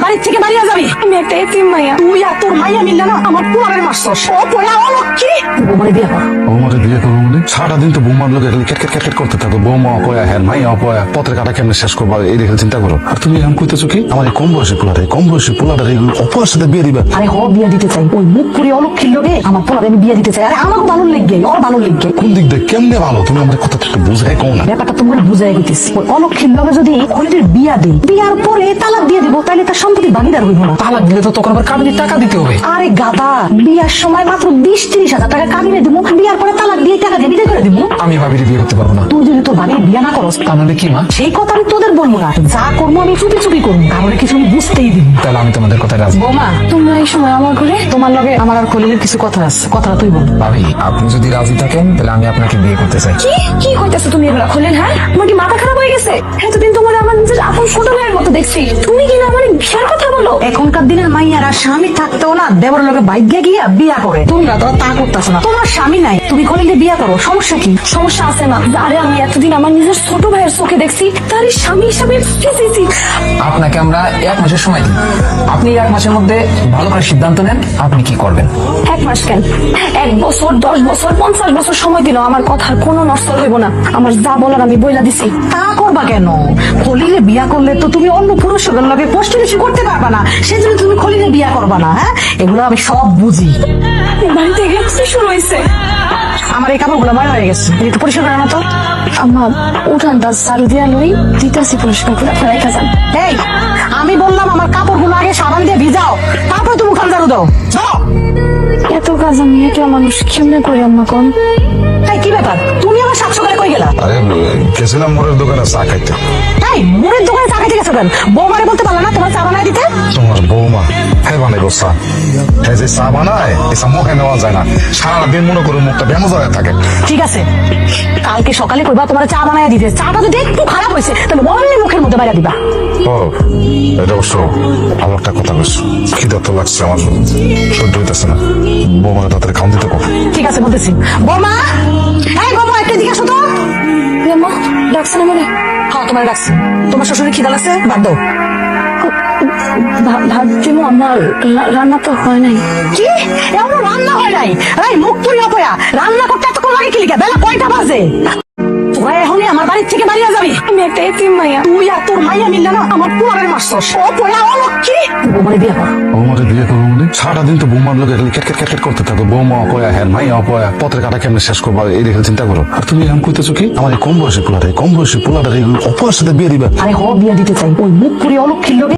বাড়ির থেকে বাড়িয়ে যাবি। আমি একটা এতিম মাইয়া, তুই আর তোর মাইয়া মিললে না আমার পুরারের মারছস। ও পয়া অলক্ষী, বৌমারে বিয়ে কর। বৌমাকে বিয়ে করবো মানে সারাদিন তো বৌমার লোক ক্যাট ক্যাট ক্যাট করতে থাকো। বৌমা অপয়া হ্যাঁ মাইয়া অপয়া, পথের কাটা কেমনে শেষ করবো এই দেখে চিন্তা করো। আর তুমি এমন কইতেছো কি আমার এই কম বয়সী পোলাটা অপয়ার সাথে বিয়ে দিবা? আরে হ বিয়ে দিতে চাই, ওই মুখ পুরি অলক্ষীর লোকে আমার পোলারে আমি বিয়ে দিতে চাই। আরে আমাকে ভালো লেগে, ওর ভালো লেগে। কোন দিক দিয়ে কেমনে ভালো? তুমি আমার কথা একটু বুঝাই কও না। ব্যাপারটা তোমার বুঝাই দিতেছি। ওই অলক্ষীর লোকে যদি খলিলের বিয়া দিই, বিয়ার পরে তালাক দিয়ে দিব, তাহলে তার সম্পত্তি ভাগিদার হইব না। তালাক দিলে তো তখন আবার কাবিনের টাকা দিতে হবে। আরে গাদা, বিয়ার সময় মাত্র 20-30 হাজার টাকা কাবিনে দিব, বিয়ার পরে তালাক দিয়ে টাকা দিয়ে বিদায় করে দিব। আমি ভাবির বিয়ে করতে পারবো না। তুই যদি তোর ভাবির বিয়া না করস, তাহলে কি মা? সেই কথা আমি তোদের বলবো না। যা করবো আমি চুপি চুপি করবো, কারণে কিছু আমি বুঝতেই দিব। তাহলে আমি তোমাদের কথায় রাজি। বৌমা, তোমরা এই সময় আমার ঘরে, তোমার লগে আমার আর খলিলের কিছু কথা আছে, কথাটা তুই বল। ভাবি, আপনি যদি রাজি থাকেন তাহলে আমি আপনাকে বিয়ে করতে চাই। কি কি কইতাছো তুমি এগুলা? খোলেন, হ্যাঁ? আমার কি মাথা খারাপ হয়ে গেছে? এতদিন তোমার আমার নিজের আপন ছোট ভাইয়ের মতো দেখছি, তুমি কি না আমার বিয়ের কথা বলো? এখনকার দিনের মাইয়ারা স্বামী থাকতেও না দেবর লগে বাইকে গিয়া বিয়া করে। তোমরা তো তা করতেছ না, তোমার স্বামী নাই, তুমি খলিলে বিয়া করো, সমস্যা কি? সমস্যা আছে না। আরে আমি এতদিন আমার নিজের ছোট ভাইয়ের চোখে দেখছি তারই স্বামী হিসাবে ছি। আপনাকে আমরা 1 মাসের সময় দিই। আপনি 1 মাসের মধ্যে ভালো করে সিদ্ধান্ত নেন আপনি কি করবেন। 1 মাস কেন, 1 বছর, 10 বছর, 50 বছর সময় দিল, আমার কথার কোনো নষ্ট হইব না। আমার যা বলার আমি বইলা দিছি। তা করবা কেন? খলিলে বিয়া করলে তো তুমি অন্য পুরুষের লগে কষ্ট বেশি করতে পারবা না, সেজন্য তুমি খলিলে বিয়া করবা না। হ্যাঁ, এগুলো আমি সব বুঝি। বাড়িতে গেছে শুরু হয়েছে। আমার এই কাপড়গুলো ময়লা হয়ে গেছে, একটু পরিষ্কার করে না তো। আমার উঠানটা ঝাড়ু দিয়া লই, দিতাছি পরিষ্কার করে, আপনারা রেখা যান। এই, আমি বললাম আমার কাপড়গুলো আগে সাবান দিয়ে ভিজাও, তারপরে তুমি উঠান ঝাড়ু দাও। যাও। এত কাজ আমি একলা মানুষ কেমনে করি আম্মা কোন? এই কি ব্যাপার, তুমি আমার 7 সকালে কই গেলা? আরে গেছিলাম মোড়ের দোকানে চা খাইতে। এই মুড়ের দোকানে চা খাইতে গেছো কেন? বৌমারে বলতে পারলা না তোমার চা বানাই দিতে? তোমার বৌমা হ্যাঁ বানাইবো চা। হ্যাঁ যে চা বানায় এই চা মুখে নেওয়া যায় না, সারাদিন মনে করে মুখটা ব্যামো হয়ে থাকে। ঠিক আছে, কালকে সকালে কইবা তোমার চা বানাই দিতে। চাটা যদি একটু খারাপ হয়েছে তাহলে অমনি মুখের মধ্যে বাইরে দিবা। ও এটা অবশ্য ভালো একটা কথা বলছো। খিদে তো লাগছে আমার, সহ্য হইতেছে না। বৌমাকে তাড়াতাড়ি খাওয়ান দিতে কো। ঠিক আছে বলতেছি। বৌমা, এই বৌমা একটু দিকে আসো তো। আম্মা ডাকছেন আমারে? হ্যাঁ তোমার ডাকছি। তোমার শ্বশুরের খিদা লাগছে, বাদ দাও। ভাত দিব, আমার রান্না তো হয় নাই। কি এমন রান্না হয় নাই? এই মুখ পুরি অপয়া, রান্না করতে এতক্ষণ লাগে কি লিখা? বেলা কয়টা বাজে? তোরা এখনই আমার বাড়ির থেকে বাড়িয়ে যাবি। আমি একটা এতিম মাইয়া, তুই আর তোর মাইয়া মিললে না আমার পুরারের মারছস। অপয়া অলক্ষী, বৌমারে বিয়ে কর। বৌমাকে বিয়ে করবো মানে সারাদিন তো বৌমার লোক ক্যাট ক্যাট ক্যাট করতে থাকো। বৌমা অপয়া হ্যাঁ মাইয়া অপয়া, পথের কাটা কেমনে শেষ করবো এই দেখে চিন্তা করো। আর তুমি এমন কইতেছো কি আমার এই কম বয়সী পোলাটা অপয়ার সাথে বিয়ে দিবা? আরে হ বিয়ে দিতে চাই, ওই মুখ পুরি অলক্ষীর লোকে